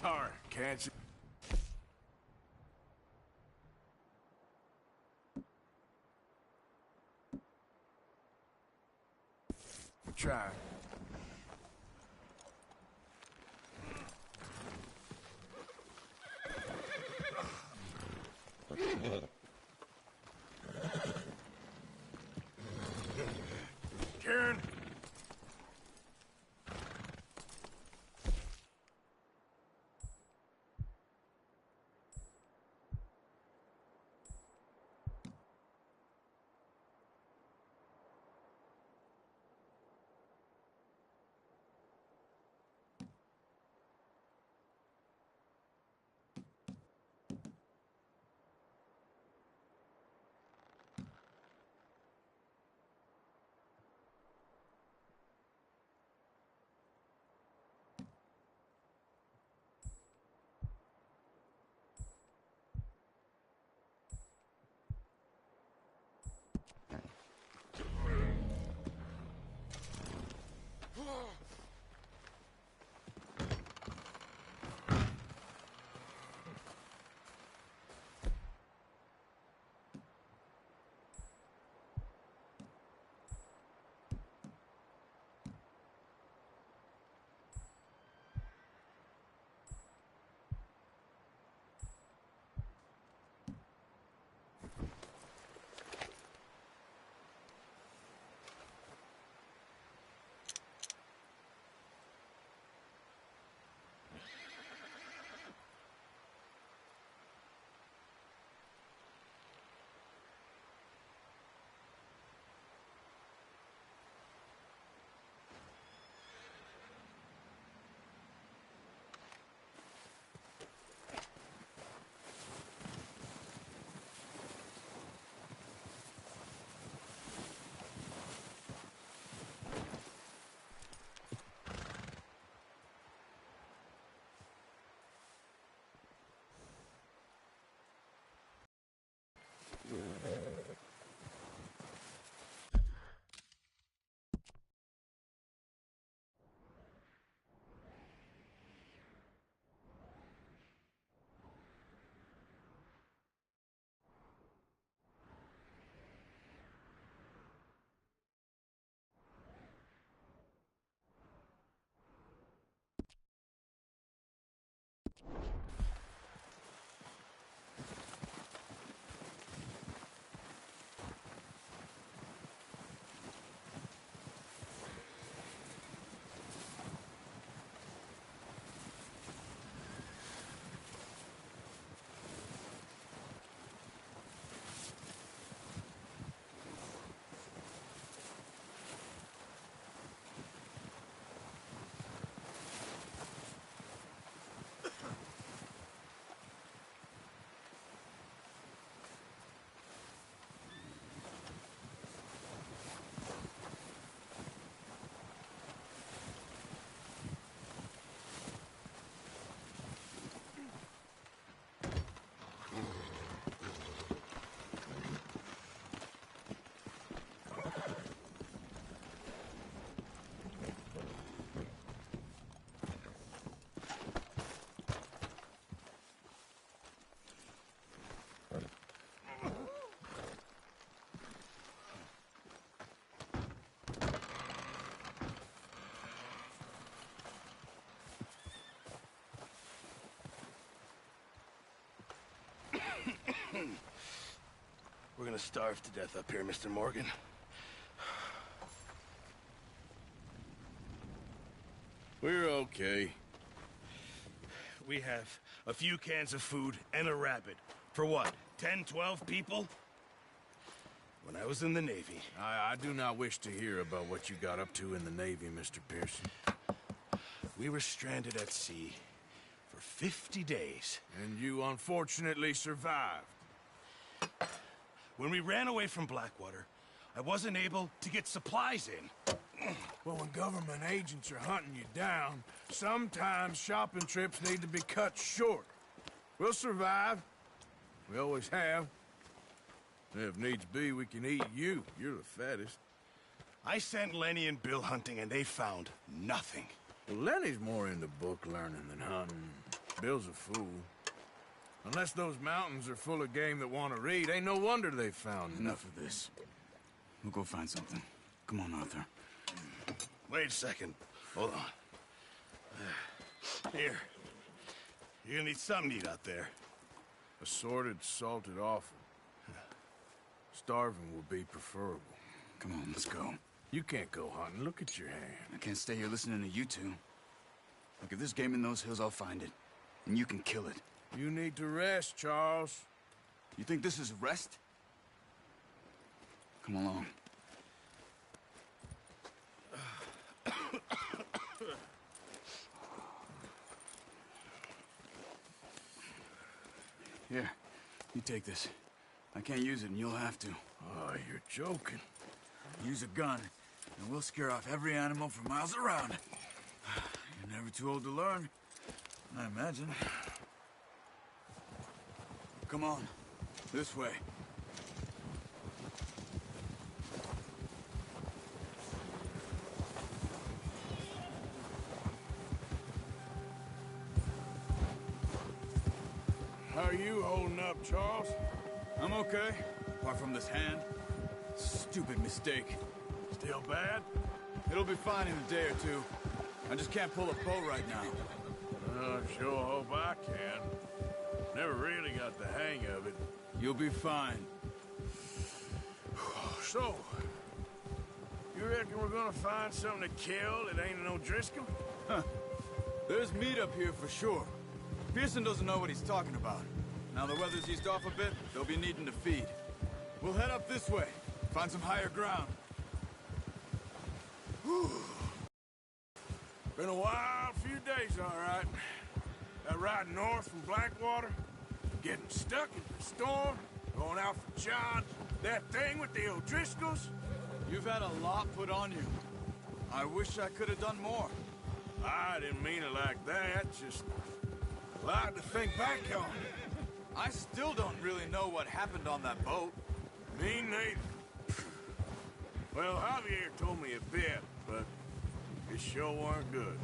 Sorry, can't you? Try. Karen. We're gonna starve to death up here, Mr. Morgan. We're okay. We have a few cans of food and a rabbit. For what, 10, 12 people? When I was in the Navy... I do not wish to hear about what you got up to in the Navy, Mr. Pearson. We were stranded at sea for 50 days. And you unfortunately survived. When we ran away from Blackwater, I wasn't able to get supplies in. Well, when government agents are hunting you down, sometimes shopping trips need to be cut short. We'll survive. We always have. If needs be, we can eat you. You're the fattest. I sent Lenny and Bill hunting, and they found nothing. Well, Lenny's more into book learning than hunting. Bill's a fool. Unless those mountains are full of game that want to read, ain't no wonder they found Enough of this. We'll go find something. Come on, Arthur. Wait a second. Hold on. Here. You're gonna need something to eat out there. Assorted, salted offal. Starving will be preferable. Come on, let's go. You can't go hunting. Look at your hand. I can't stay here listening to you two. Look, if there's game in those hills, I'll find it. And you can kill it. You need to rest, Charles. You think this is rest? Come along. Here, you take this. I can't use it, and you'll have to. Oh, you're joking. Use a gun, and we'll scare off every animal for miles around. You're never too old to learn, I imagine. Come on, this way. How are you holding up, Charles? I'm okay, apart from this hand. Stupid mistake. Still bad? It'll be fine in a day or two. I just can't pull a bow right now. I sure hope I can. Never really got the hang of it. You'll be fine. So, you reckon we're gonna find something to kill that ain't an O'Driscoll? There's meat up here for sure. Pearson doesn't know what he's talking about. Now the weather's eased off a bit, they'll be needing to feed. We'll head up this way, find some higher ground. Whew. Been a wild few days, all right. That ride north from Blackwater, getting stuck in the storm, going out for John, that thing with the O'Driscolls. You've had a lot put on you. I wish I could have done more. I didn't mean it like that, just a lot to think back on. I still don't really know what happened on that boat. Me neither. Well, Javier told me a bit, but it sure weren't good.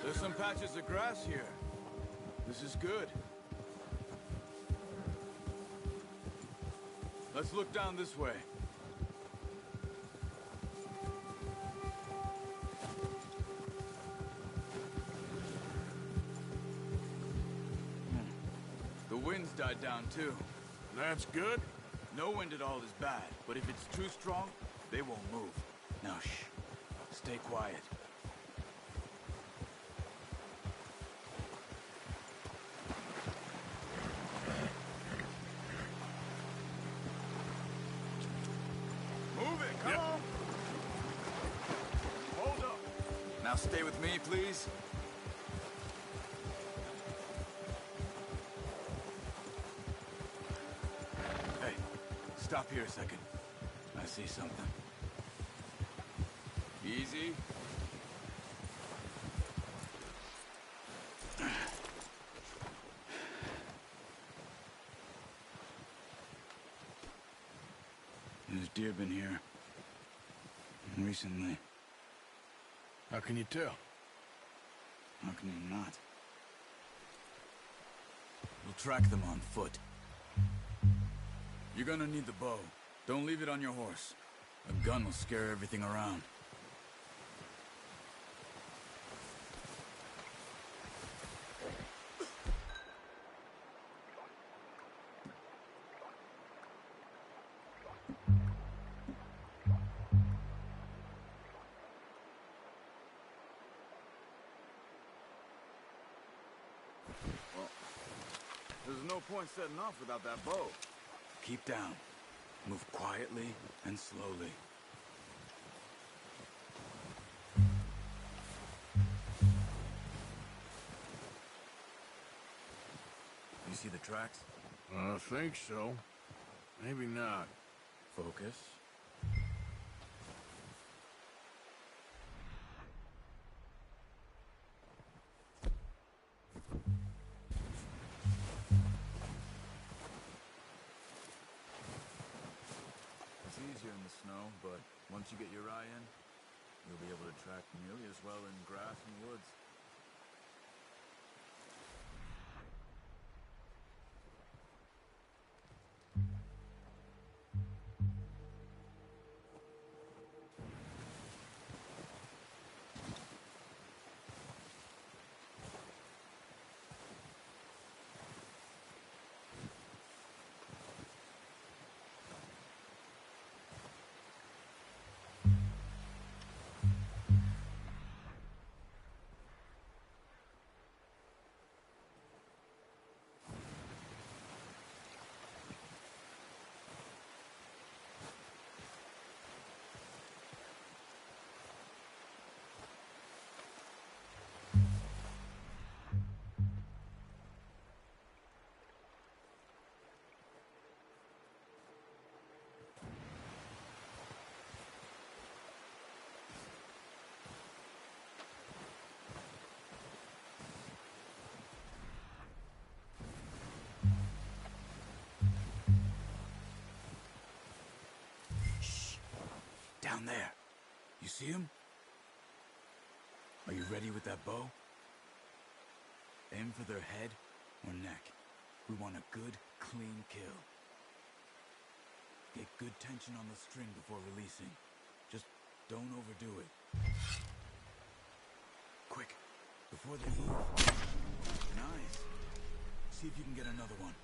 There's some patches of grass here. This is good. Let's look down this way. The wind's died down too. That's good. No wind at all is bad, but if it's too strong, they won't move. Now shh. Stay quiet. Move it, come on! Hold up. Now stay with me, please. Hey, stop here a second. I see something. Easy. There's deer been here. Recently. How can you tell? How can you not? We'll track them on foot. You're gonna need the bow. Don't leave it on your horse. A gun will scare everything around. There's no point setting off without that bow. Keep down. Move quietly and slowly. You see the tracks? I think so. Maybe not. Focus. It's easier in the snow, but once you get your eye in, you'll be able to track nearly as well in grass and woods. Down there. You see him? Are you ready with that bow? Aim for their head or neck. We want a good, clean kill. Get good tension on the string before releasing. Just don't overdo it. Quick, before they move. Nice. See if you can get another one.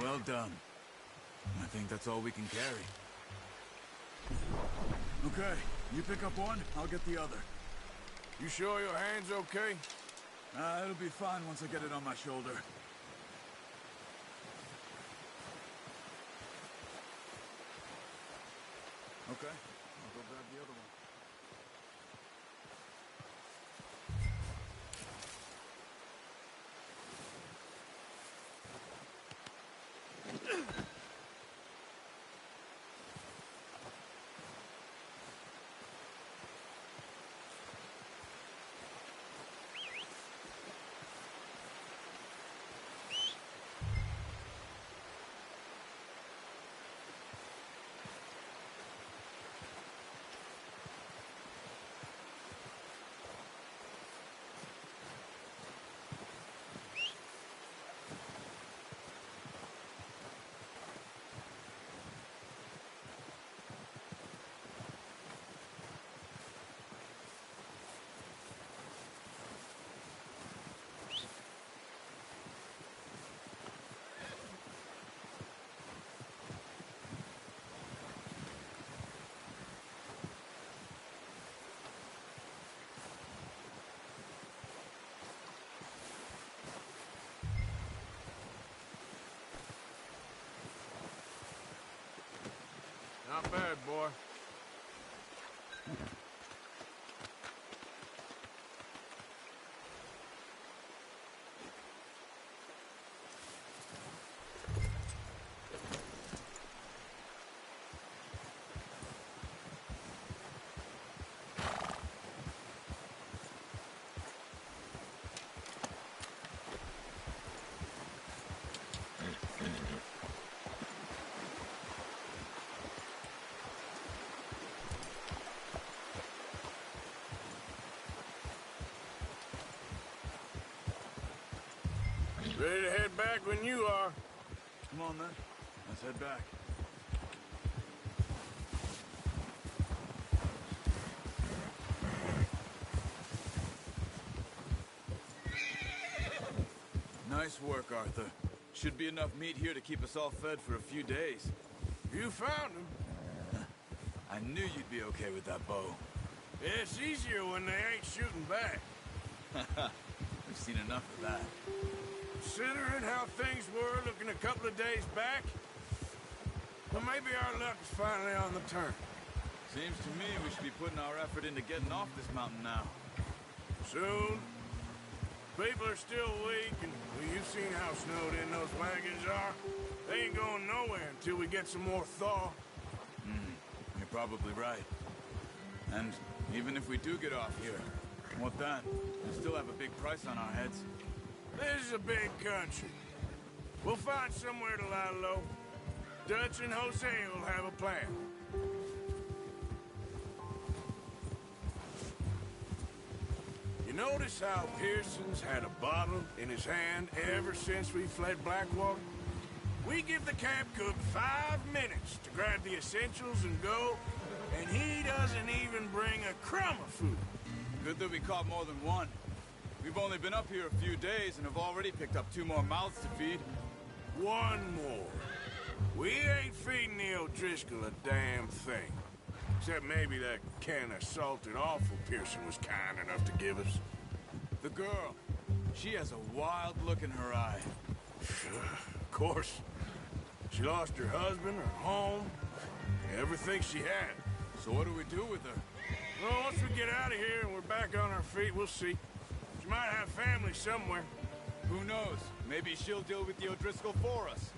Well done. I think that's all we can carry. Okay, you pick up one, I'll get the other. You sure your hand's okay? It'll be fine once I get it on my shoulder. Okay, I'll go grab the other one. Not bad, boy. Ready to head back when you are. Come on, then. Let's head back. Nice work, Arthur. Should be enough meat here to keep us all fed for a few days. You found him. I knew you'd be okay with that bow. It's easier when they ain't shooting back. We've seen enough of that. Considering how things were looking a couple of days back, well, maybe our luck is finally on the turn. Seems to me we should be putting our effort into getting off this mountain now. Soon. People are still weak, and well, you've seen how snowed in those wagons are. They ain't going nowhere until we get some more thaw. You're probably right. And even if we do get off here, what then? We still have a big price on our heads. This is a big country. We'll find somewhere to lie low. Dutch and Jose will have a plan. You notice how Pearson's had a bottle in his hand ever since we fled Blackwater? We give the camp cook 5 minutes to grab the essentials and go, and he doesn't even bring a crumb of food. Good that we caught more than one. We've only been up here a few days and have already picked up 2 more mouths to feed. One more. We ain't feeding the O'Driscoll a damn thing. Except maybe that can of salted offal Pearson was kind enough to give us. The girl. She has a wild look in her eye. Of course. She lost her husband, her home, everything she had. So what do we do with her? Well, once we get out of here and we're back on our feet, we'll see. She might have family somewhere. Who knows? Maybe she'll deal with the O'Driscoll for us.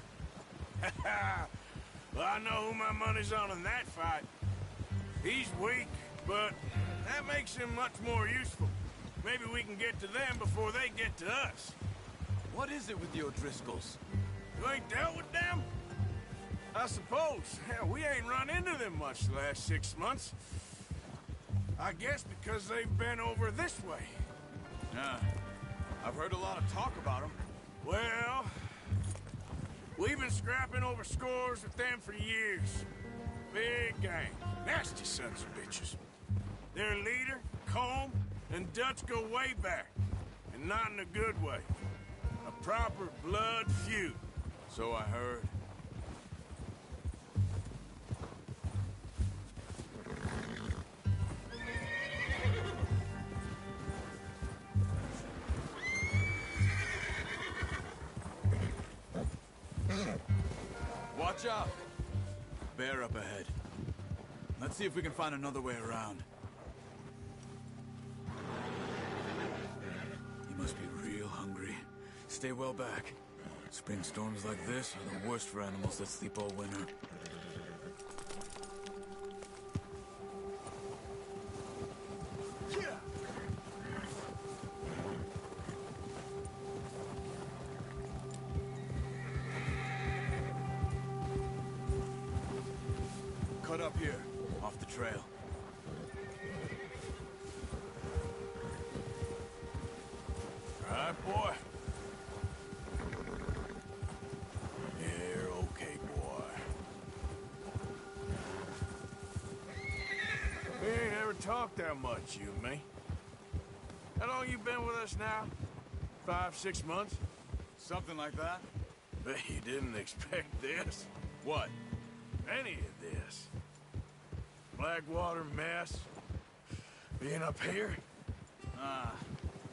Well, I know who my money's on in that fight. He's weak, but that makes him much more useful. Maybe we can get to them before they get to us. What is it with the O'Driscolls? You ain't dealt with them? I suppose. Hell, we ain't run into them much the last 6 months. I guess because they've been over this way. Yeah. I've heard a lot of talk about them. Well, we've been scrapping over scores with them for years. Big gang. Nasty sons of bitches. Their leader, Colm, and Dutch go way back. And not in a good way. A proper blood feud. So I heard. Watch out! Bear up ahead. Let's see if we can find another way around. He must be real hungry. Stay well back. Spring storms like this are the worst for animals that sleep all winter. Cut up here, off the trail. All right, boy. You're okay, boy. We ain't ever talked that much, you and me. How long you been with us now? 5, 6 months? Something like that? Bet you didn't expect this. What? Any of this. Blackwater mess. Being up here.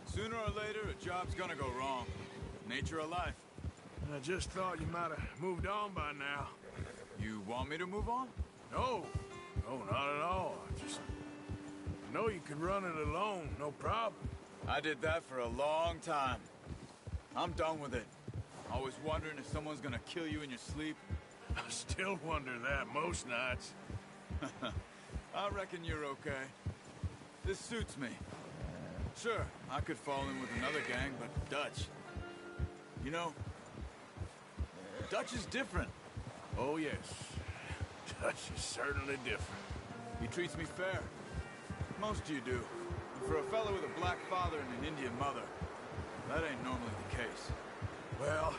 Sooner or later, a job's gonna go wrong. Nature of life. I just thought you might have moved on by now. You want me to move on? No. No, not at all. I know you can run it alone, no problem. I did that for a long time. I'm done with it. Always wondering if someone's gonna kill you in your sleep. I still wonder that most nights. I reckon you're okay. This suits me. Sure, I could fall in with another gang, but Dutch... You know, Dutch is different. Oh, yes. Dutch is certainly different. He treats me fair. Most of you do. And for a fellow with a black father and an Indian mother, that ain't normally the case. Well,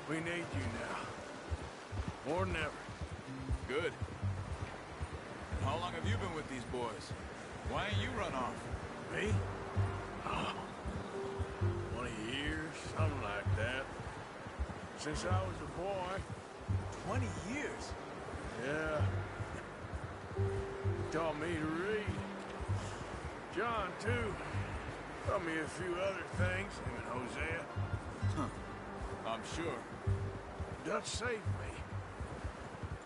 we need you now. More than ever. Good. How long have you been with these boys? Why ain't you run off? Me? Oh, 20 years, something like that. Since I was a boy. 20 years? Yeah. Taught me to read. John, too. Taught me a few other things, him and Hosea. Huh. I'm sure. Dutch saved me.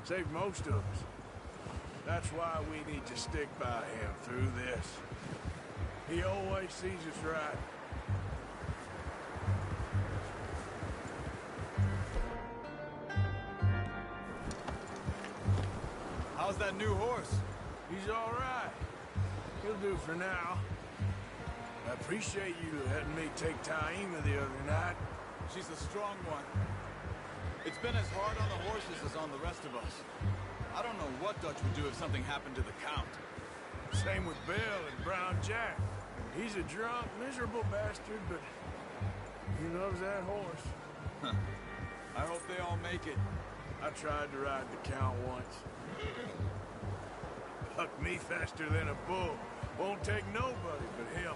Saved most of us. That's why we need to stick by him through this. He always sees us right. How's that new horse? He's all right. He'll do for now. I appreciate you letting me take Taima the other night. She's a strong one. It's been as hard on the horses as on the rest of us. I don't know what Dutch would do if something happened to the Count. Same with Bill and Brown Jack. He's a drunk, miserable bastard, but he loves that horse. I hope they all make it. I tried to ride the Count once. Bucked me faster than a bull. Won't take nobody but him.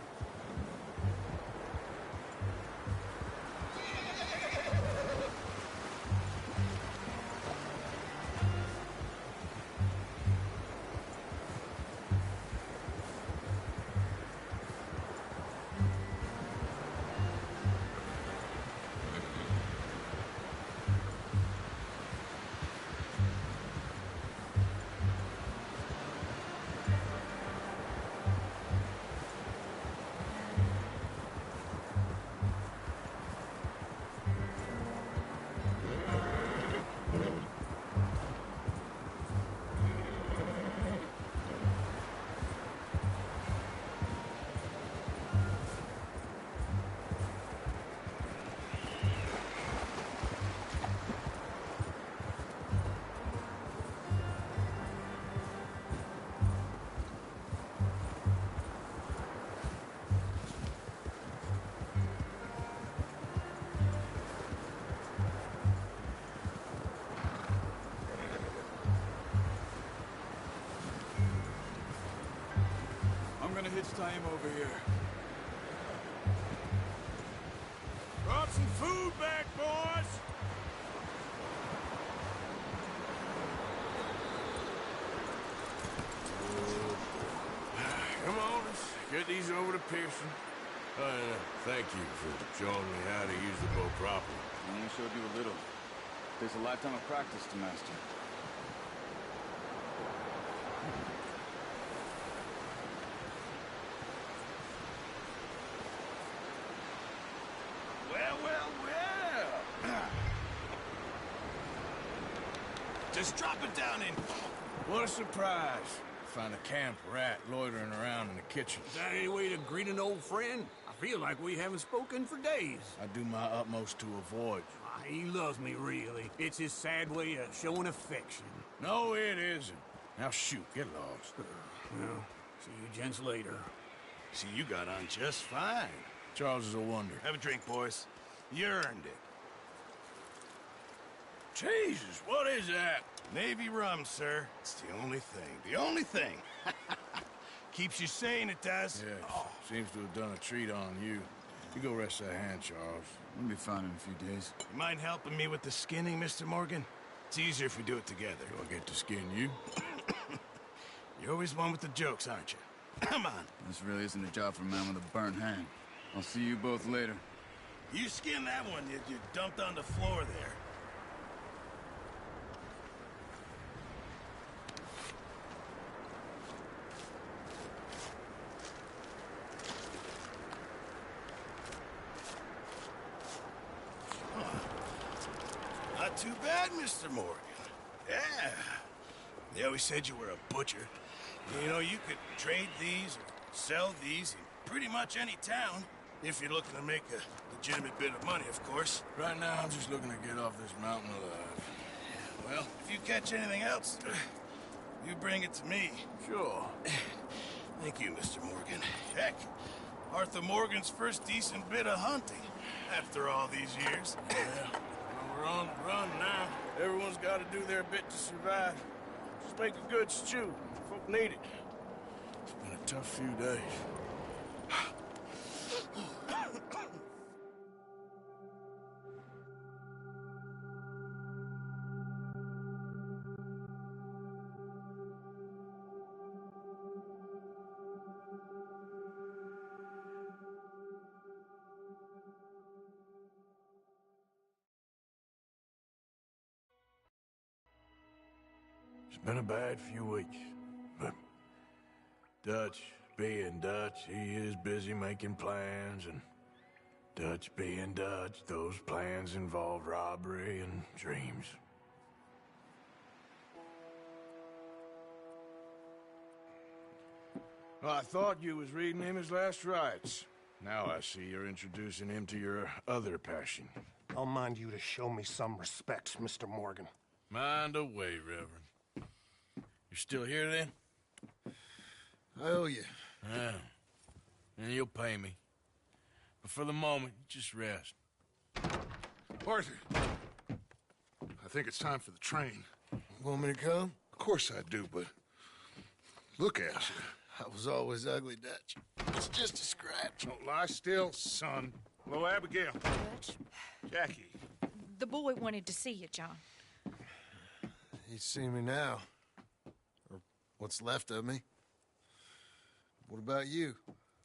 I'm gonna hitch Taima over here. Brought some food back, boys! Come on, let's get these over to Pearson. Thank you for showing me how to use the bow properly. I only showed you a little. Takes a lifetime of practice to master. Well, well, well. Just drop it down in. What a surprise. Find a camp rat loitering around in the kitchen. Is that any way to greet an old friend? I feel like we haven't spoken for days. I do my utmost to avoid you. He loves me, really. It's his sad way of showing affection. No, it isn't. Now shoot, get lost. Well, see you gents later. See, you got on just fine. Charles is a wonder. Have a drink, boys. You earned it. Jesus, what is that? Navy rum, sir. It's the only thing. The only thing. Keeps you sane, it does. Yes, seems to have done a treat on you. You go rest that hand, Charles. We'll be fine in a few days. You mind helping me with the skinning, Mr. Morgan? It's easier if we do it together. Do I get to skin you? You're always one with the jokes, aren't you? Come on. This really isn't a job for a man with a burnt hand. I'll see you both later. You skinned that one you dumped on the floor there. Not too bad, Mr. Morgan. Yeah. They always said you were a butcher. You know, you could trade these or sell these in pretty much any town, if you're looking to make a legitimate bit of money, of course. Right now, I'm just looking to get off this mountain alive. Well, if you catch anything else, you bring it to me. Sure. Thank you, Mr. Morgan. Heck, Arthur Morgan's first decent bit of hunting after all these years. Yeah. Well, we're on the run now. Everyone's got to do their bit to survive. Just make a good stew. Folk need it. It's been a tough few days. It's been a bad few weeks, but Dutch being Dutch, he is busy making plans, and Dutch being Dutch, those plans involve robbery and dreams. Well, I thought you was reading him his last rites. Now I see you're introducing him to your other passion. I'll mind you to show me some respect, Mr. Morgan. Mind away, Reverend. You still here, then? I owe you. Yeah. And you'll pay me. But for the moment, just rest. Arthur, I think it's time for the train. Want me to come? Of course I do, but look at you. I was always ugly, Dutch. It's just a scratch. Don't lie still, son. Hello, Abigail. Dutch, Jackie. the boy wanted to see you, John. He's seen me now. Or what's left of me. What about you?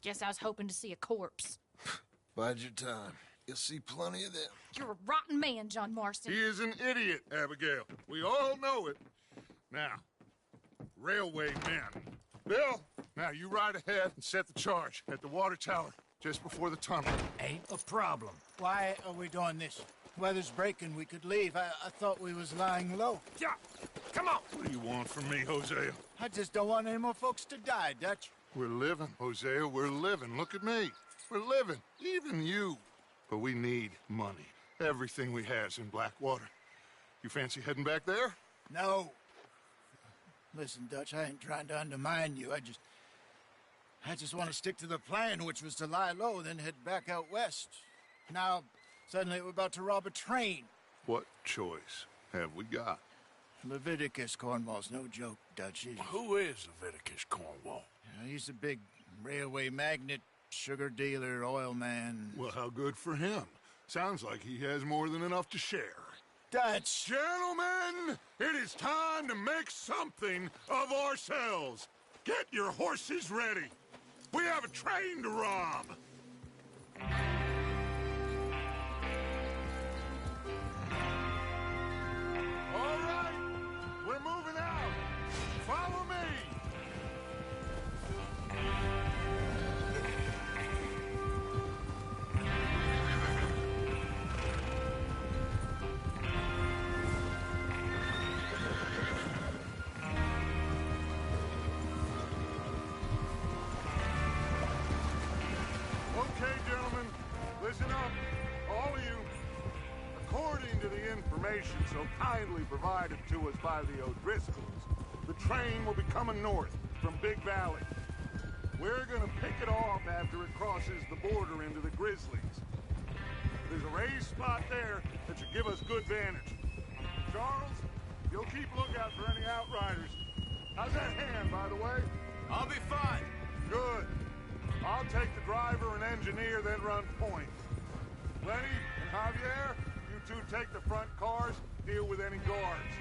Guess I was hoping to see a corpse. Bide your time. You'll see plenty of them. You're a rotten man, John Marston. He is an idiot, Abigail. We all know it. Now, railway men. Bill, now you ride ahead and set the charge at the water tower just before the tunnel. Ain't a problem. Why are we doing this? Weather's breaking. We could leave. I thought we was lying low. Yeah, come on. What do you want from me, Hosea? I just don't want any more folks to die, Dutch. We're living, Hosea. We're living. Look at me. We're living. Even you. But we need money. Everything we has in Blackwater. You fancy heading back there? No. Listen, Dutch, I ain't trying to undermine you. I just want to stick to the plan, which was to lie low, then head back out west. Now, suddenly we're about to rob a train. What choice have we got? Leviticus Cornwall's no joke, Dutch. Who is Leviticus Cornwall? He's a big railway magnate, sugar dealer, oil man. Well, how good for him. Sounds like he has more than enough to share. Dutch! Gentlemen, it is time to make something of ourselves. Get your horses ready. We have a train to rob. information so kindly provided to us by the O'Driscolls, the train will be coming north from Big Valley. We're gonna pick it off after it crosses the border into the Grizzlies. There's a raised spot there that should give us good vantage. Charles, you'll keep lookout for any outriders. How's that hand, by the way? I'll be fine. Good. I'll take the driver and engineer, then run point. Lenny and Javier, you two take the front cars, deal with any guards.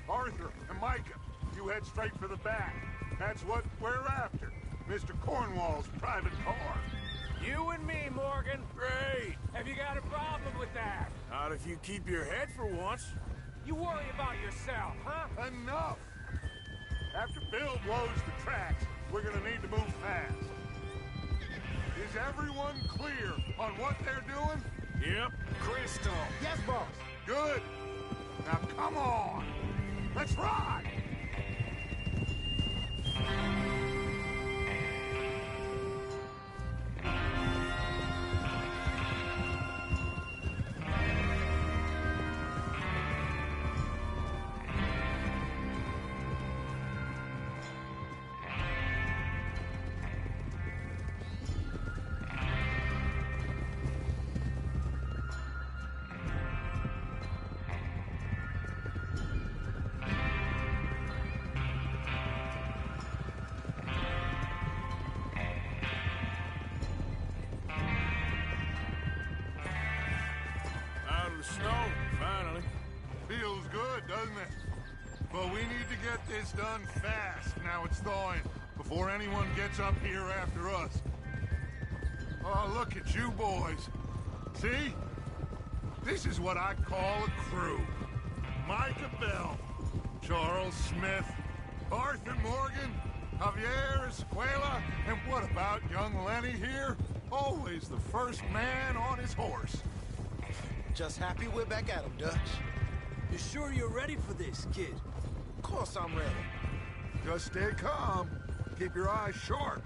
Arthur and Micah, you head straight for the back. That's what we're after. Mr. Cornwall's private car. You and me, Morgan. Great. Have you got a problem with that? Not if you keep your head for once. You worry about yourself, huh? Enough! After Bill blows the tracks, we're gonna need to move fast. Is everyone clear on what they're doing? Yep. Crystal. Yes, boss. Good. Now come on. Let's ride! Snow, finally. Feels good, doesn't it? But we need to get this done fast, now it's thawing, before anyone gets up here after us. Oh, look at you boys. See? This is what I call a crew. Micah Bell, Charles Smith, Arthur Morgan, Javier Escuela, and what about young Lenny here? Always the first man on his horse. Just happy we're back at him, Dutch. You sure you're ready for this, kid? Of course I'm ready. Just stay calm. Keep your eyes sharp.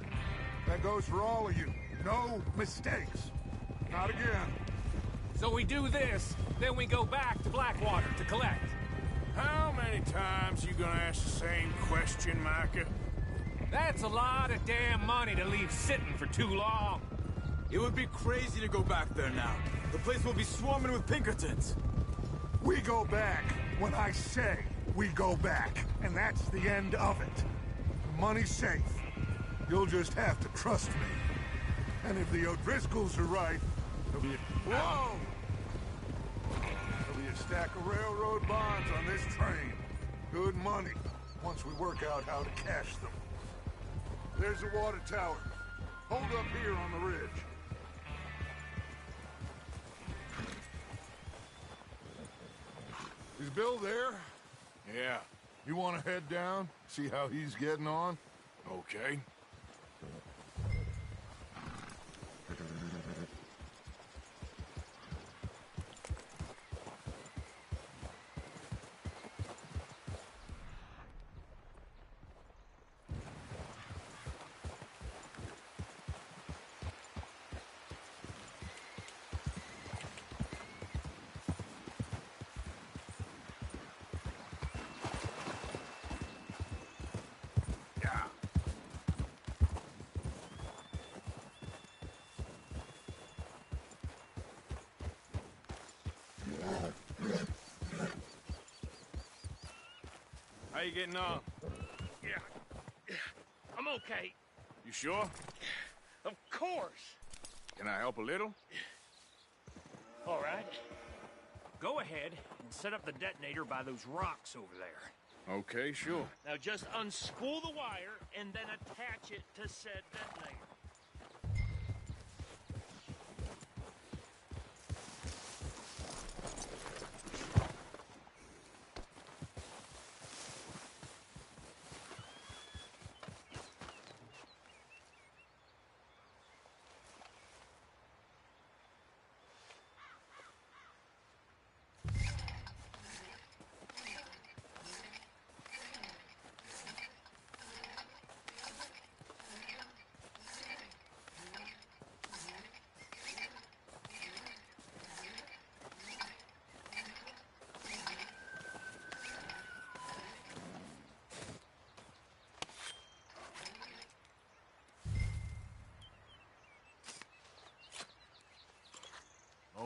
That goes for all of you. No mistakes. Not again. So we do this, then we go back to Blackwater to collect. How many times you gonna ask the same question, Micah? That's a lot of damn money to leave sitting for too long. It would be crazy to go back there now. The place will be swarming with Pinkertons. We go back when I say we go back, and that's the end of it. The money's safe. You'll just have to trust me. And if the O'Driscolls are right, there'll be a... Whoa! There'll be a stack of railroad bonds on this train. Good money, once we work out how to cash them. There's the water tower. Hold up here on the ridge. Is Bill there? Yeah. You want to head down, see how he's getting on? Okay. How you getting on? Yeah, I'm okay. You sure? Of course. Can I help a little? All right. Go ahead and set up the detonator by those rocks over there. Okay, sure. Now just unspool the wire and then attach it to said detonator.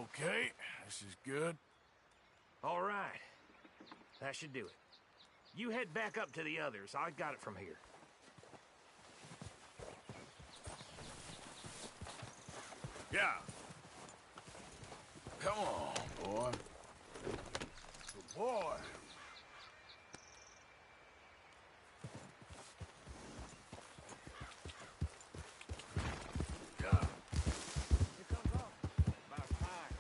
Okay, this is good. All right. That should do it. You head back up to the others. I got it from here. Yeah. Come on, boy. Good boy. Yeah. Here comes up. About time.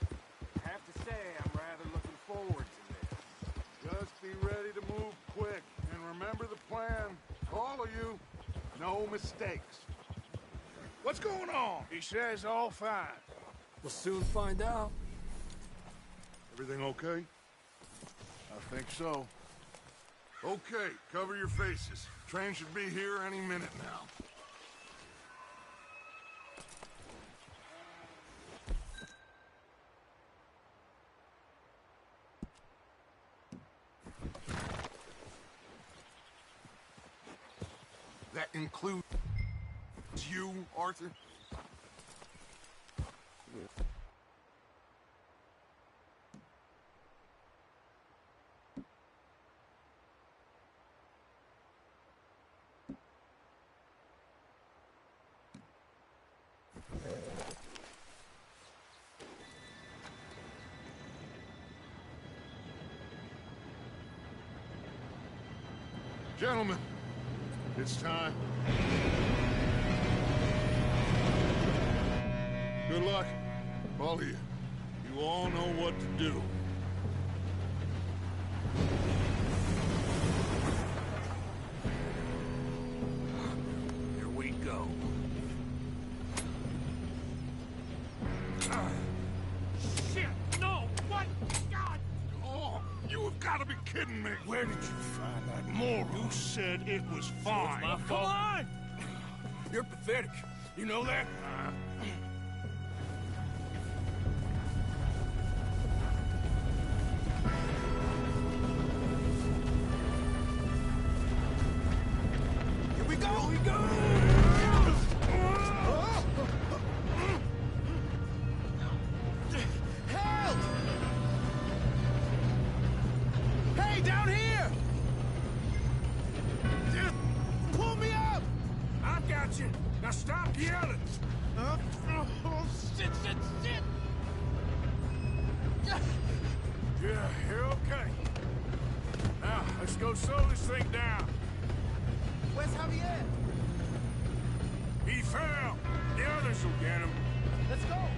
I have to say, I'm rather looking forward to this. Just be ready to move quick. And remember the plan. All of you, no mistakes. What's going on? He says all fine. We'll soon find out. Everything okay? I think so. Okay, cover your faces. Train should be here any minute now. That includes you, Arthur? Gentlemen, it's time. Good luck, all of you. You all know what to do. Here we go. Shit! No! What? God! Oh, you have got to be kidding me. Where did you find that moron? You said it was fine. My fault. Come on! You're pathetic. You know that? Here we go! Here we go! Help! Hey, down here! Just pull me up! I've got you. Now stop yelling. Oh, shit, shit, shit! Yeah, you're okay. Now, let's go slow this thing down. Where's Javier? He fell. The others will get him. Let's go!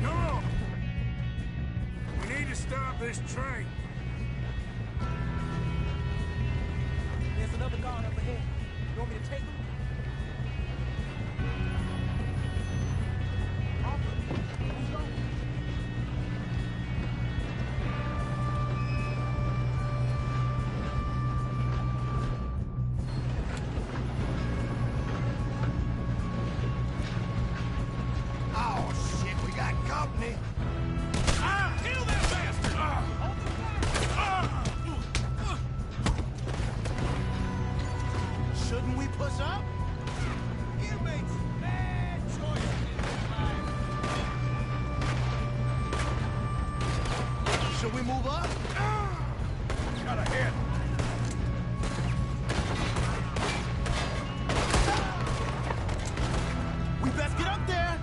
No! We need to stop this train. There's another guard up ahead. You want me to take him? Arthur, who's going? Oh, shit, we got company! Kill that bastard! Shouldn't we push up? You made some bad choices in life. Should we move up? Got a hit. We best get up there!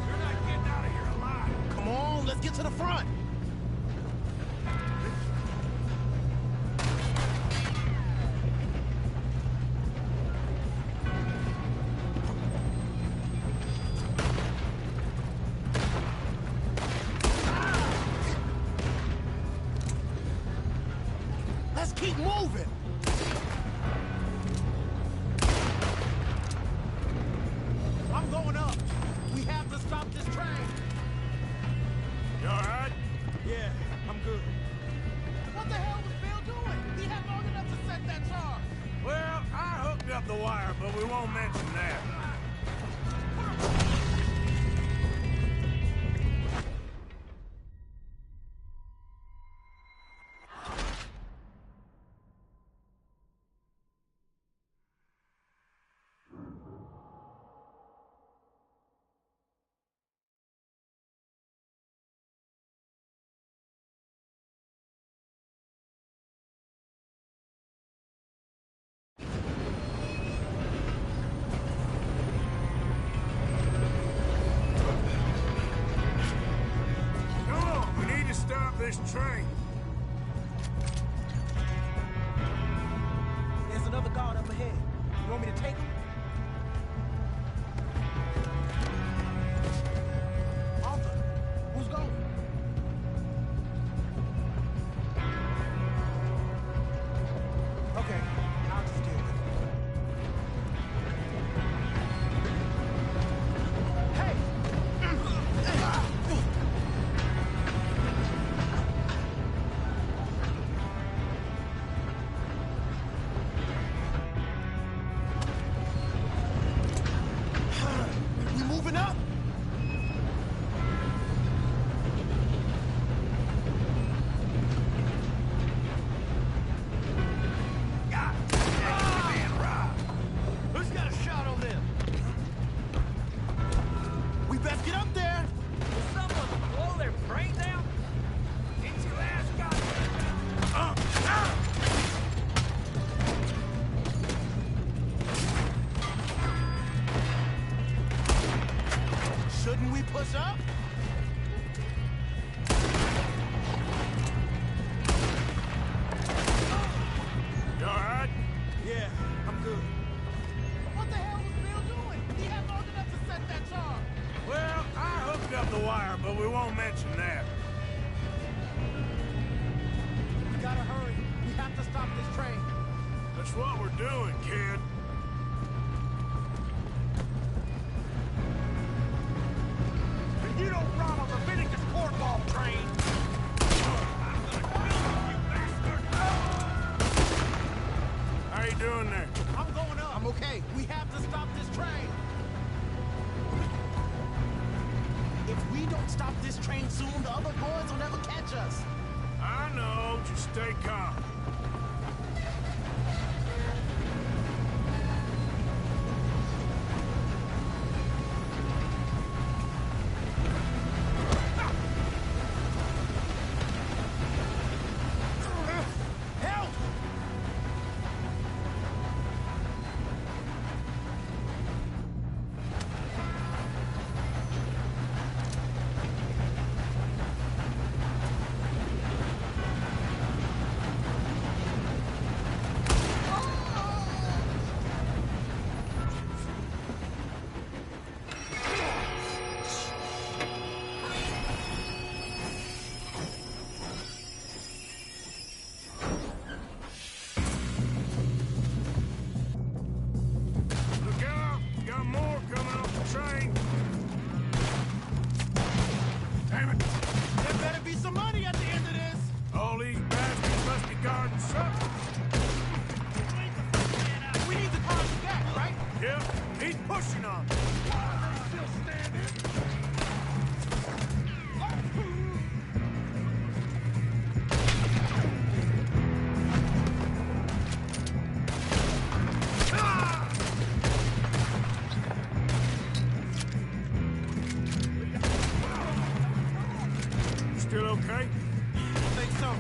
You're not getting out of here alive. Come on, let's get to the front! Let's keep moving! I'm going up! We have to stop this train! You all right? Yeah, I'm good. What the hell was Bill doing? He had long enough to set that charge! Well, I hooked up the wire, but we won't mention that. this train. There's another guard up ahead. You want me to take him? Arthur, who's going? Okay, I'll just deal with it. Hey! We moving up? Who's got a shot on them? We best get up there! Someone blow their brain down? Get your ass Shouldn't we push up? You all right? Yeah, I'm good. What the hell was Bill doing? He had long enough to set that charge. Well, I hooked up the wire, but we won't mention that. We gotta hurry. We have to stop this train. That's what we're doing, kid. If you don't rob a Leviticus cornball train, How you doing there? I'm going up. I'm okay. We have to stop this train. If we don't stop this train soon, the other boys will never catch us. I know. Just stay calm. Help! Look out! Got more coming off the train. Damn it! There better be some money at the end of this. All these bastards must be guarding something. We need the cars back, right? Yep, he's pushing on. Still standing. Still okay? I think so.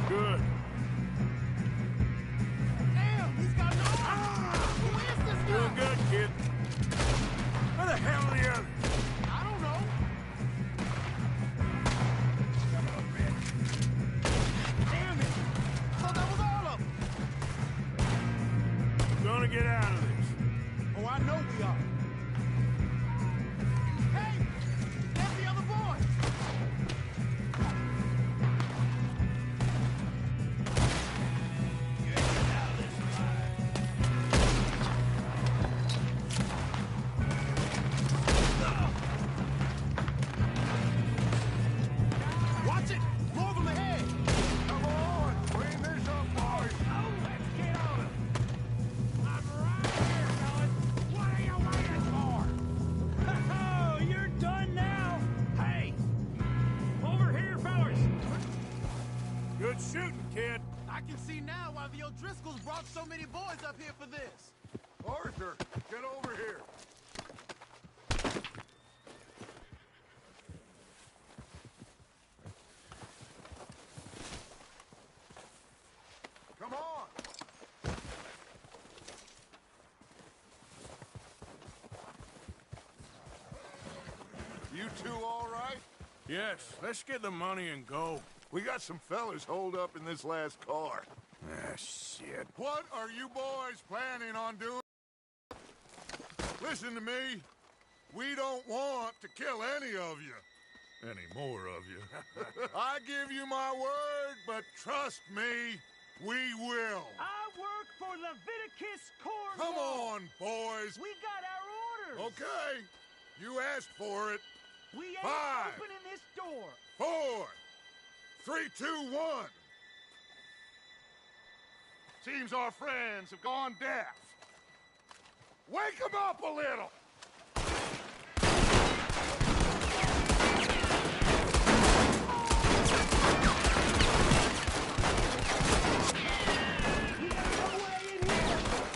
Good. Damn, he's got no arms. Who is this Doing guy? good, kid. Where the hell are the others? I don't know. Damn it. So that was all of them. We're gonna get out of this. Oh, I know we are. Hey, that's the other boy. Watch it! More of them ahead! Come on, clean this up, boys. let's get on him. I'm right here, fellas. What are you waiting for? Oh, you're done now. Hey, over here, fellas. Good shooting, kid. I can see now why the O'Driscolls brought so many boys up here for this. Arthur, get over here. Come on. You two all right? Yes, let's get the money and go. We got some fellas holed up in this last car. Ah, shit. What are you boys planning on doing? Listen to me. We don't want to kill any of you. Any more of you. I give you my word, but trust me, we will. I work for Leviticus Cornwall. Come on, boys. We got our orders. Okay. You asked for it. We ain't 5, opening this door. 4, 3, 2, 1. Seems our friends have gone deaf. Wake them up a little.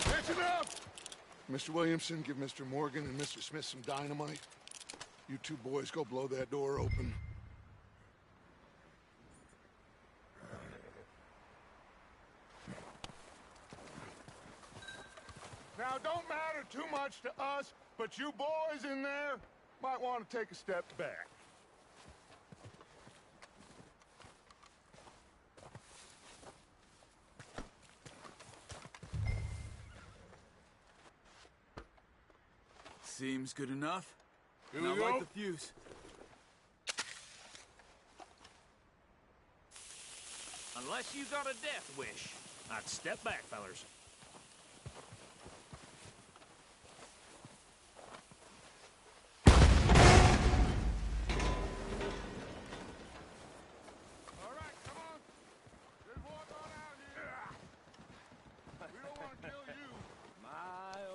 Listen up! Mr. Williamson, give Mr. Morgan and Mr. Smith some dynamite. You two boys go blow that door open. Now, don't matter too much to us, but you boys in there might want to take a step back. Seems good enough. Here Not we go. like the fuse. Unless you got a death wish, I'd step back, fellers. All right, come on. Just walk on out here. We don't want to kill you.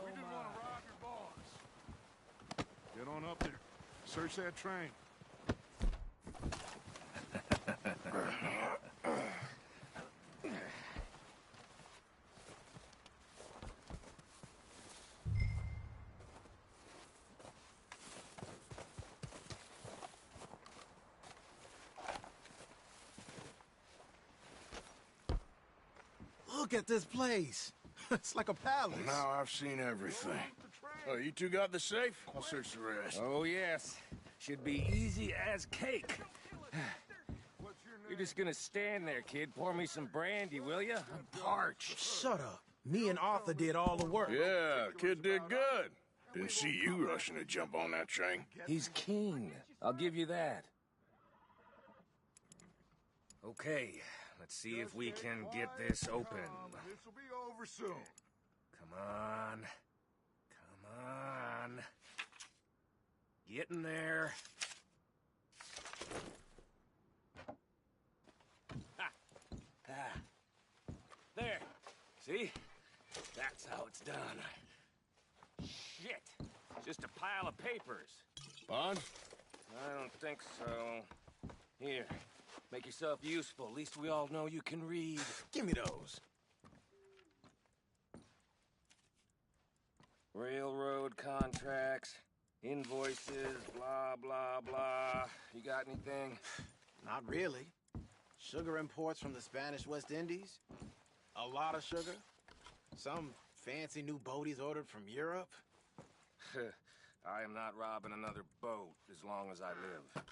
We just want to rob your boss. Get on up there. Search that train. Look at this place. It's like a palace. Now I've seen everything. Oh, you two got the safe? I'll search the rest. Oh, yes. Should be easy as cake. You're just gonna stand there, kid. Pour me some brandy, will you? I'm parched. Shut up. Me and Arthur did all the work. Yeah, kid did good. Didn't see you rushing to jump on that train. He's keen. I'll give you that. Okay, let's see if we can get this open. This'll be over soon. Come on. Come on. Get in there. Ha. Ah. There. See? That's how it's done. Shit. Just a pile of papers. Bond? I don't think so. Here. Make yourself useful. At least we all know you can read. Give me those. Railroad contracts, invoices, blah, blah, blah. You got anything? Not really. Sugar imports from the Spanish West Indies. A lot of sugar. Some fancy new boat he's ordered from Europe. I am not robbing another boat as long as I live.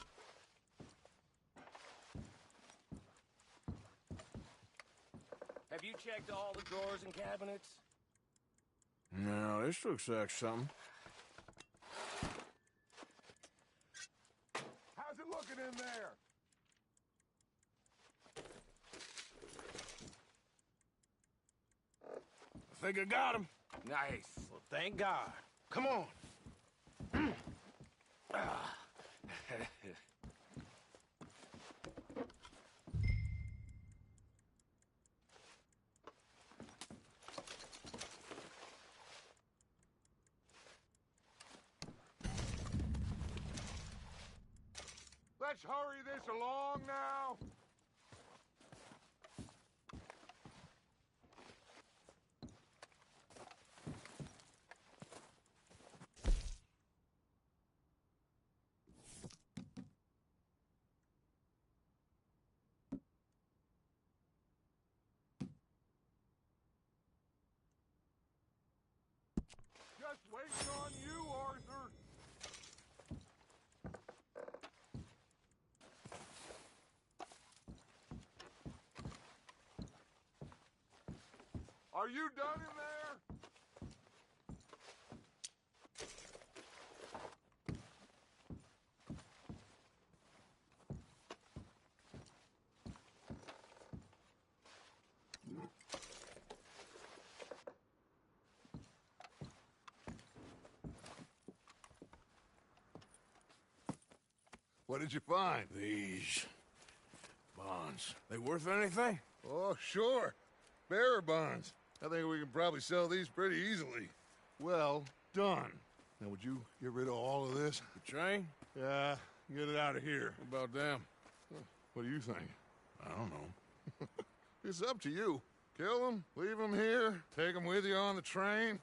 Have you checked all the drawers and cabinets? No, this looks like something. How's it looking in there? I think I got him. Nice. Well, thank God. Come on. Let's hurry this along now. Just waiting on you, Arthur. Are you done in there? What did you find? These bonds. They worth anything? Oh, sure. Bearer bonds. I think we can probably sell these pretty easily. Well done. Now, would you get rid of all of this? The train? Yeah, get it out of here. What about them? What do you think? I don't know. It's up to you. Kill them, leave them here, take them with you on the train.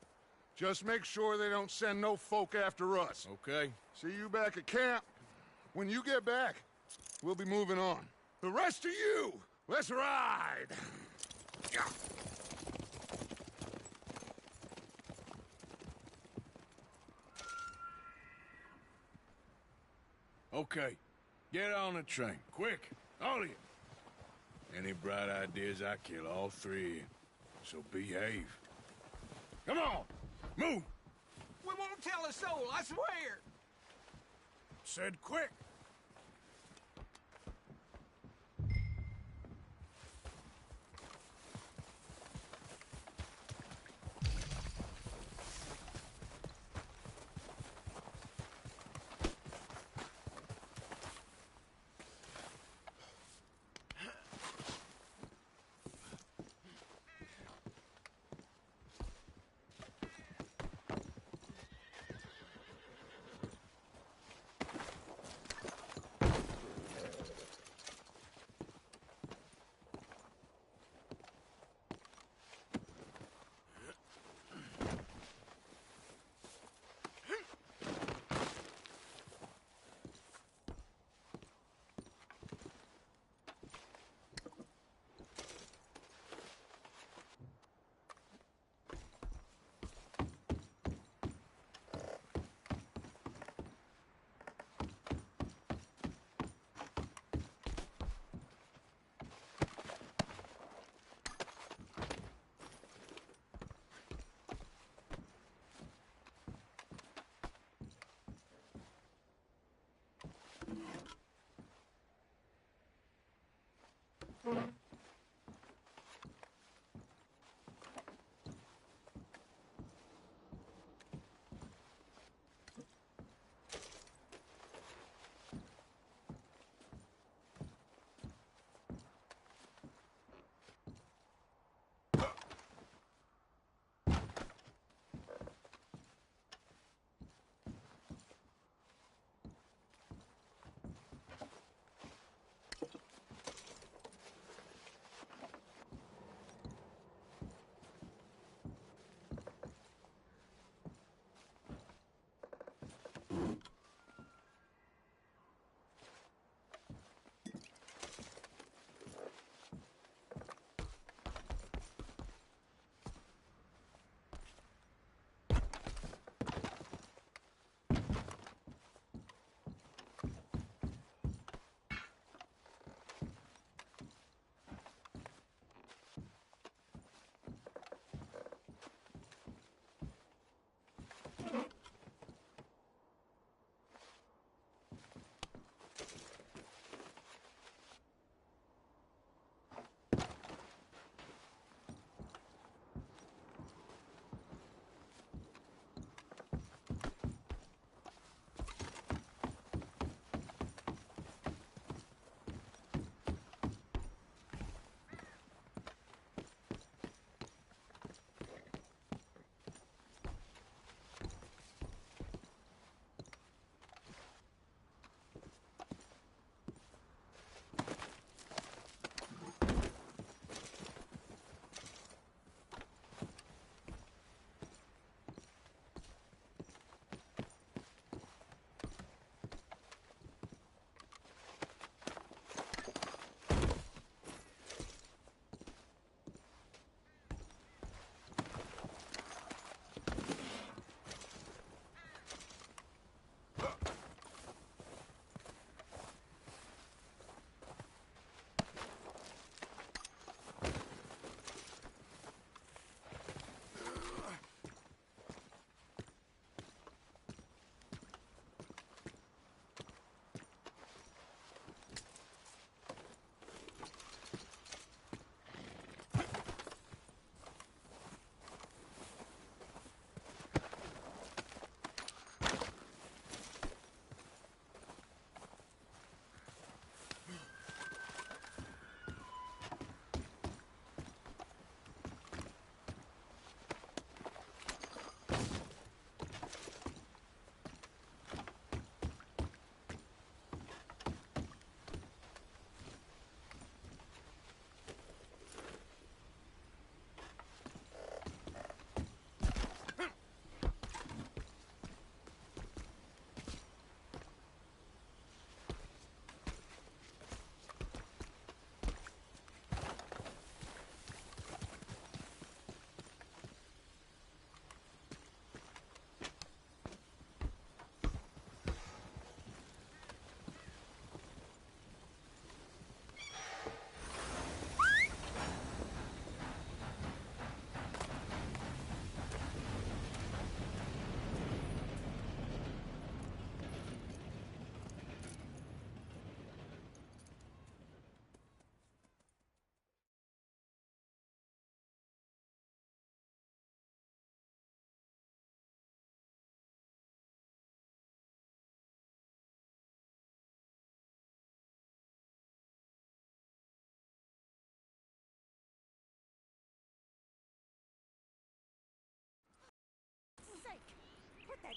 Just make sure they don't send no folk after us. Okay. See you back at camp. When you get back, we'll be moving on. The rest of you, let's ride! Yeah. Okay. Get on the train. Quick. All of you. Any bright ideas, I kill all three of you. So behave. Come on! Move! We won't tell a soul, I swear! Said quick!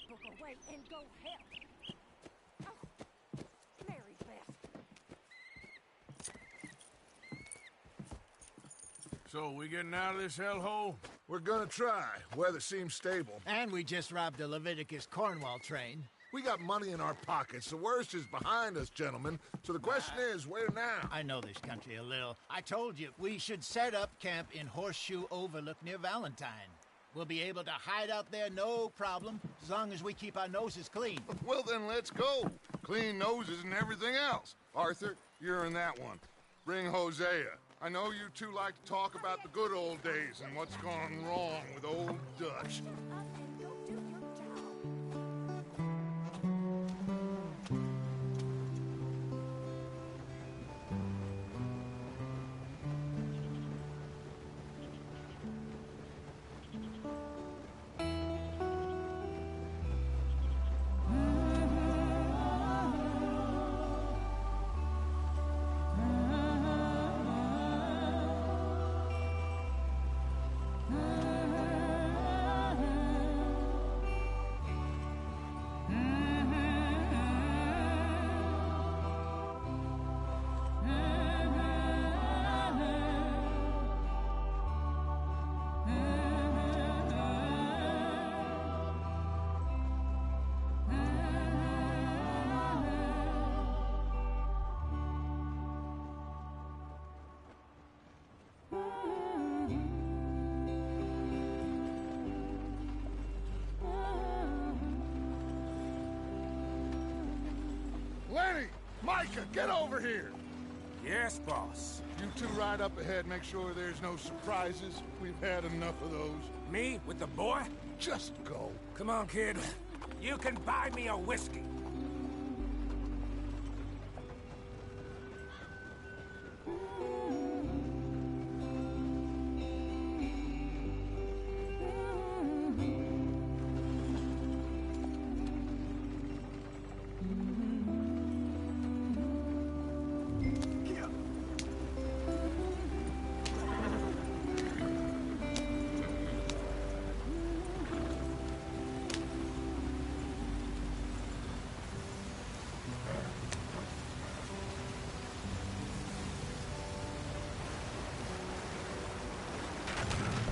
book away and go help. Oh, Mary's best. So, we getting out of this hellhole? We're gonna try. Weather seems stable. And we just robbed a Leviticus Cornwall train. We got money in our pockets. The worst is behind us, gentlemen. So the question is, where now? I know this country a little. I told you, we should set up camp in Horseshoe Overlook near Valentine. We'll be able to hide out there no problem, as long as we keep our noses clean. Well, then let's go. Clean noses and everything else. Arthur, you're in that one. Bring Hosea. I know you two like to talk about the good old days and what's gone wrong with old Dutch. Lenny! Micah, get over here! Yes, boss. You two ride up ahead, make sure there's no surprises. We've had enough of those. Me with the boy? Just go. Come on, kid. You can buy me a whiskey.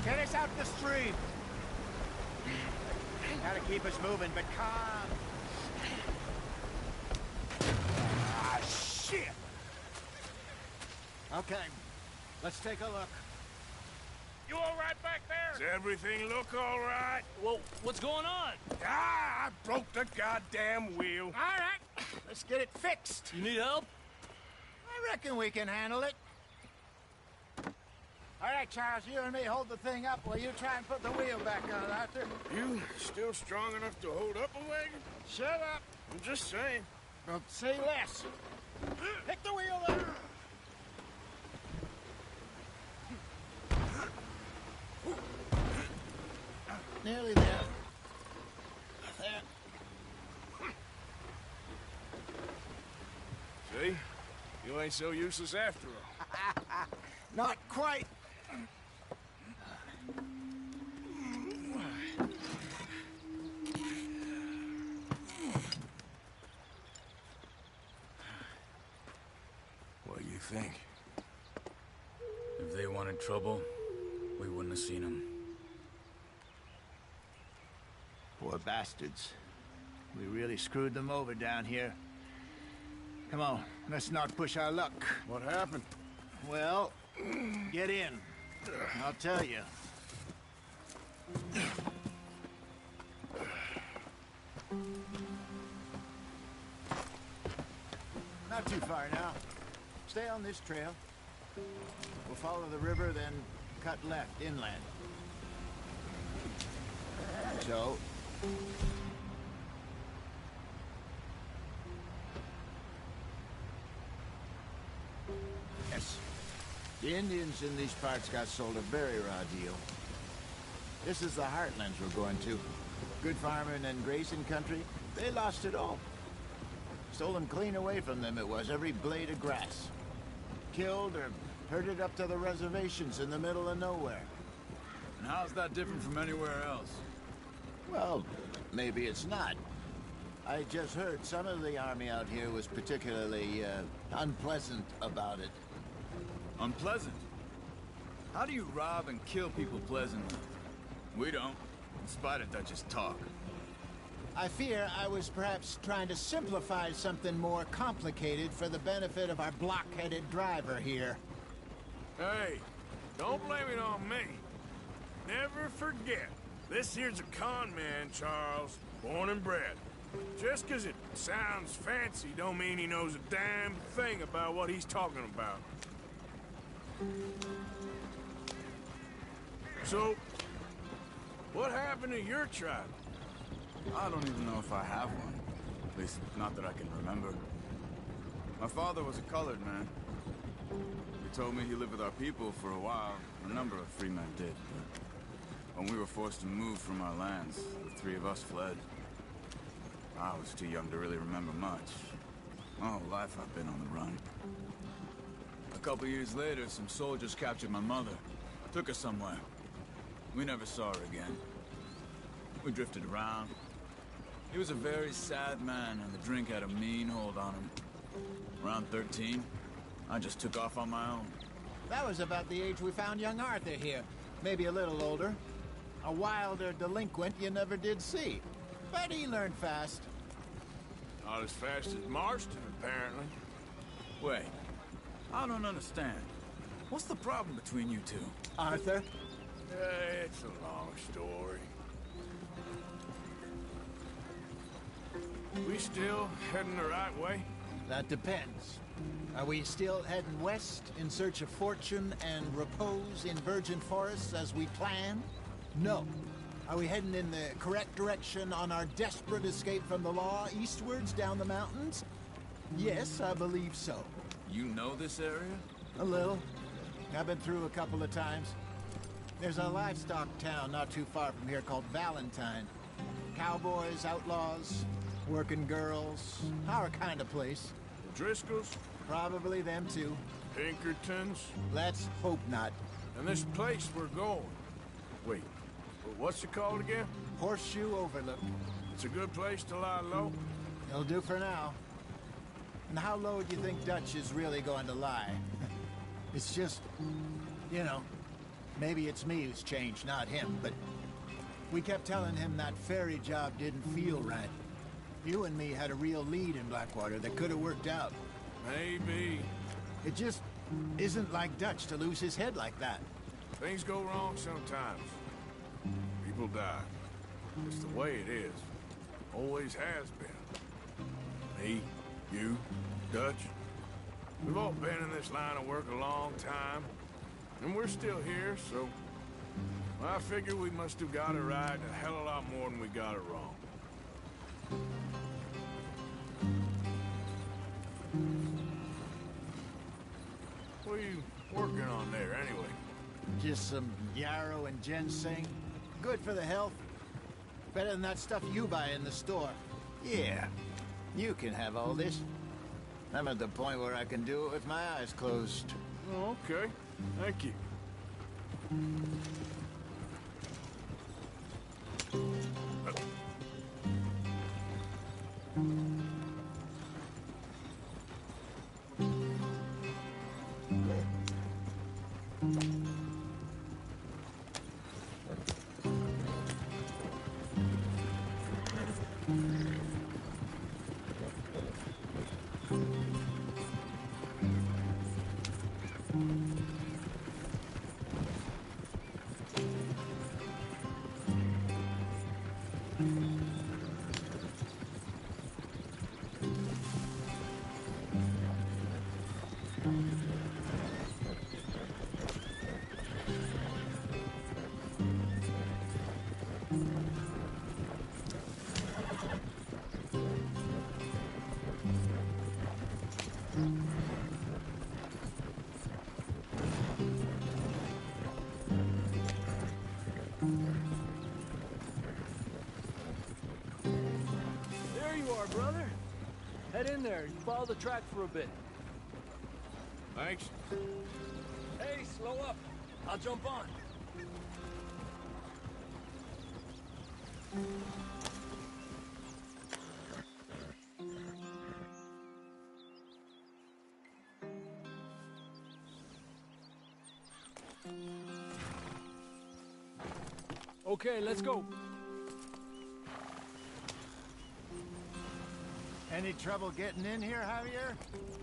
Get us out the stream. Gotta keep us moving, but calm. Ah, shit! Okay, let's take a look. You all right back there? Does everything look all right? Well, what's going on? Ah, I broke the goddamn wheel. All right, let's get it fixed. You need help? I reckon we can handle it. All right, Charles, you and me hold the thing up while you try and put the wheel back on, Arthur. You still strong enough to hold up a wagon? Shut up. I'm just saying. Well, say less. Pick the wheel up. Nearly there. There. See? You ain't so useless after all. Not quite. What do you think? If they wanted trouble, we wouldn't have seen them. Poor bastards. We really screwed them over down here. Come on, let's not push our luck. What happened? Well, get in. I'll tell you. Not too far now. Stay on this trail. We'll follow the river, then cut left inland. So... Yes. The Indians in these parts got sold a very raw deal. This is the heartlands we're going to. Good farming and grazing country. They lost it all. Stolen clean away from them it was, every blade of grass. Killed or herded up to the reservations in the middle of nowhere. And how's that different from anywhere else? Well, maybe it's not. I just heard some of the army out here was particularly unpleasant about it. Unpleasant? How do you rob and kill people pleasantly? We don't, in spite of Dutch's talk. I fear I was perhaps trying to simplify something more complicated for the benefit of our block-headed driver here. Hey, don't blame it on me. Never forget, this here's a con man, Charles, born and bred. Just 'cause it sounds fancy don't mean he knows a damn thing about what he's talking about. So, what happened to your tribe? I don't even know if I have one. At least, not that I can remember. My father was a colored man. He told me he lived with our people for a while. A number of free men did, but when we were forced to move from our lands, the three of us fled. I was too young to really remember much. My whole life I've been on the run. A couple years later, some soldiers captured my mother. Took her somewhere. We never saw her again. We drifted around. He was a very sad man, and the drink had a mean hold on him. Around 13, I just took off on my own. That was about the age we found young Arthur here. Maybe a little older. A wilder delinquent you never did see. But he learned fast. Not as fast as Marston, apparently. Wait, I don't understand. What's the problem between you two? Arthur? It's a long story. We still heading the right way? That depends. Are we still heading west in search of fortune and repose in virgin forests as we planned? No. Are we heading in the correct direction on our desperate escape from the law eastwards down the mountains? Yes, I believe so. You know this area? A little. I've been through a couple of times. There's a livestock town not too far from here called Valentine. Cowboys, outlaws, working girls, our kind of place. The Driscolls? Probably them too. Pinkertons? Let's hope not. And this place we're going. Wait, what's it called again? Horseshoe Overlook. It's a good place to lie low? It'll do for now. And how low do you think Dutch is really going to lie? It's just, you know, maybe it's me who's changed, not him, but we kept telling him that ferry job didn't feel right. You and me had a real lead in Blackwater that could have worked out. Maybe. It just isn't like Dutch to lose his head like that. Things go wrong sometimes. People die. It's the way it is. Always has been. Me, you, Dutch. We've all been in this line of work a long time. And we're still here, so... I figure we must have got it right a hell of a lot more than we got it wrong. What are you working on there, anyway? Just some yarrow and ginseng. Good for the health. Better than that stuff you buy in the store. Yeah, you can have all this. I'm at the point where I can do it with my eyes closed. Oh, okay. Thank you. There you are, brother. Head in there and follow the track for a bit. Thanks. Hey, slow up. I'll jump on. Okay, let's go. Any trouble getting in here, Javier?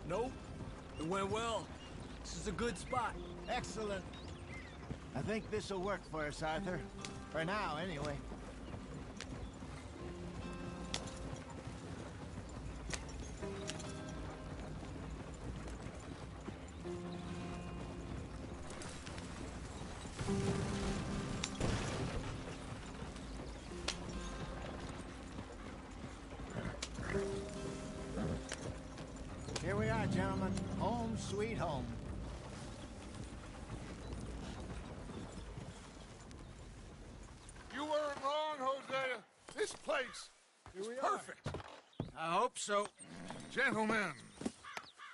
Nope. It went well. This is a good spot. Excellent. I think this'll work for us, Arthur. For now, anyway. Here we are, gentlemen. Home sweet home. You weren't wrong, Hosea. This place is perfect. I hope so. Gentlemen,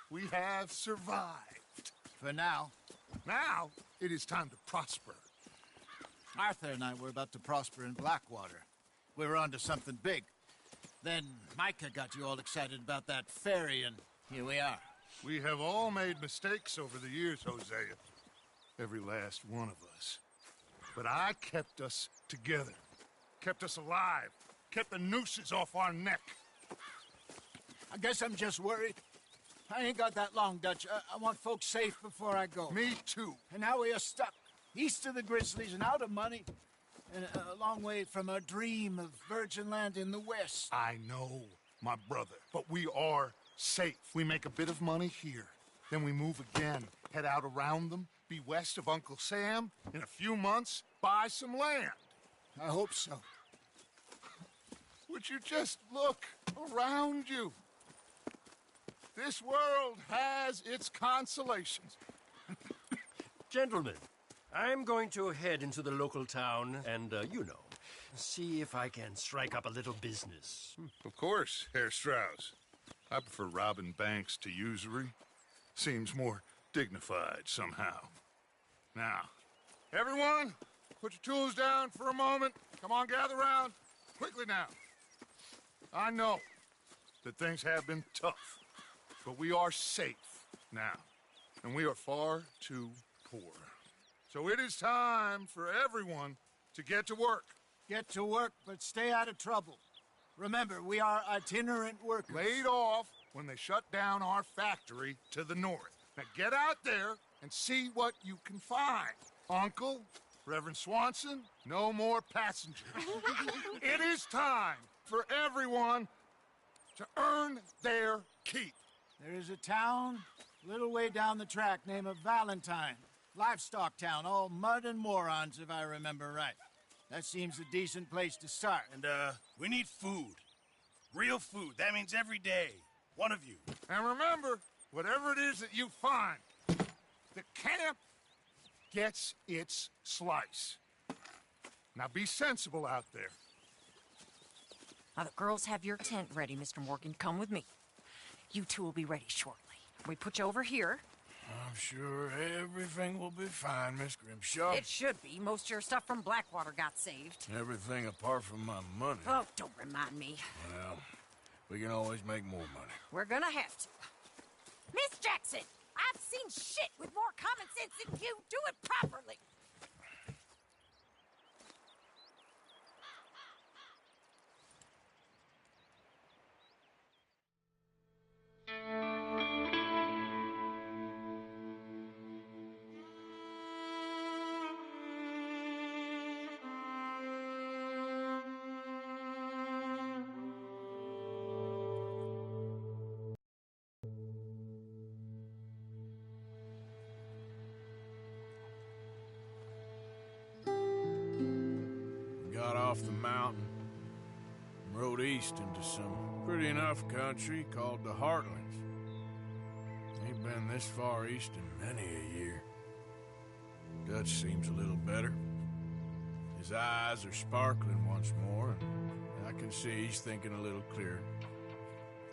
we have survived. For now. Now, it is time to prosper. Arthur and I were about to prosper in Blackwater. We were onto something big. Then Micah got you all excited about that ferry, and here we are. We have all made mistakes over the years, Hosea. Every last one of us. But I kept us together. Kept us alive. Kept the nooses off our neck. I guess I'm just worried. I ain't got that long, Dutch. I want folks safe before I go. Me too. And now we are stuck. East of the Grizzlies and out of money. And a long way from our dream of virgin land in the west. I know, my brother. But we are safe. We make a bit of money here. Then we move again. Head out around them. Be west of Uncle Sam. In a few months, buy some land. I hope so. Would you just look around you? This world has its consolations. Gentlemen, I'm going to head into the local town and, see if I can strike up a little business. Of course, Herr Strauss. I prefer robbing banks to usury. Seems more dignified somehow. Now, everyone, put your tools down for a moment. Come on, gather round. Quickly now. I know that things have been tough, but we are safe now, and we are far too poor. So it is time for everyone to get to work. Get to work, but stay out of trouble. Remember, we are itinerant workers. Laid off when they shut down our factory to the north. Now get out there and see what you can find. Uncle, Reverend Swanson, no more passengers. It is time for everyone to earn their keep. There is a town a little way down the track named Valentine. Livestock town, all mud and morons, if I remember right. That seems a decent place to start. And, we need food. Real food. That means every day. One of you. And remember, whatever it is that you find, the camp gets its slice. Now be sensible out there. Now, the girls have your tent ready, Mr. Morgan. Come with me. You two will be ready shortly. We put you over here. I'm sure everything will be fine, Miss Grimshaw. It should be. Most of your stuff from Blackwater got saved. Everything apart from my money. Oh, don't remind me. Well, we can always make more money. We're gonna have to. Miss Jackson, I've seen shit with more common sense than you. Do it properly. Got off the mountain and rode east into some pretty enough country called the Heartlands. Ain't been this far east in many a year. Dutch seems a little better. His eyes are sparkling once more, and I can see he's thinking a little clearer.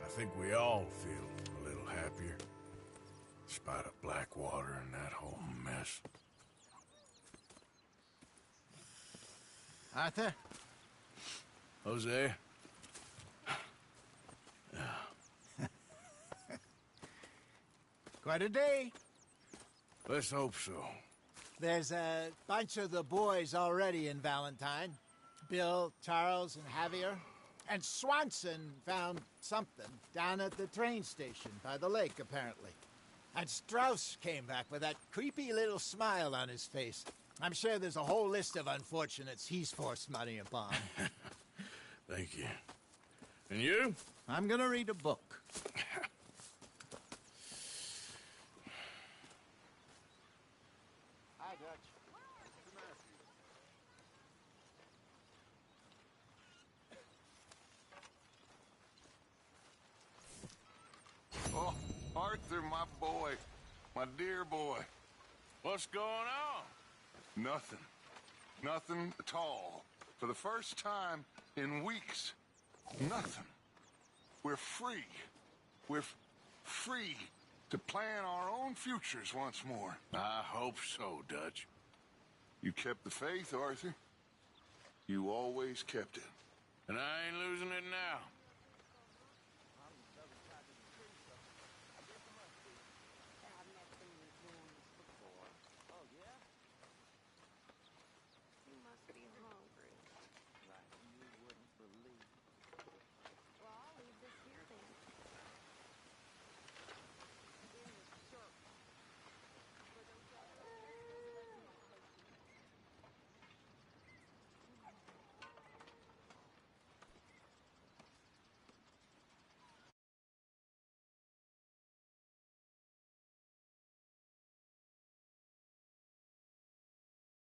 I think we all feel a little happier, in spite of Blackwater and that whole mess. Arthur? Jose? Quite a day. Let's hope so. There's a bunch of the boys already in Valentine. Bill, Charles, and Javier. And Swanson found something down at the train station by the lake, apparently. And Strauss came back with that creepy little smile on his face. I'm sure there's a whole list of unfortunates he's forced money upon. Thank you. And you? I'm gonna read a book. Hi, Dutch. Oh, Arthur, my boy. My dear boy. What's going on? Nothing. Nothing at all. For the first time in weeks, nothing. We're free. We're free to plan our own futures once more. I hope so, Dutch. You kept the faith, Arthur. You always kept it. And I ain't losing it now.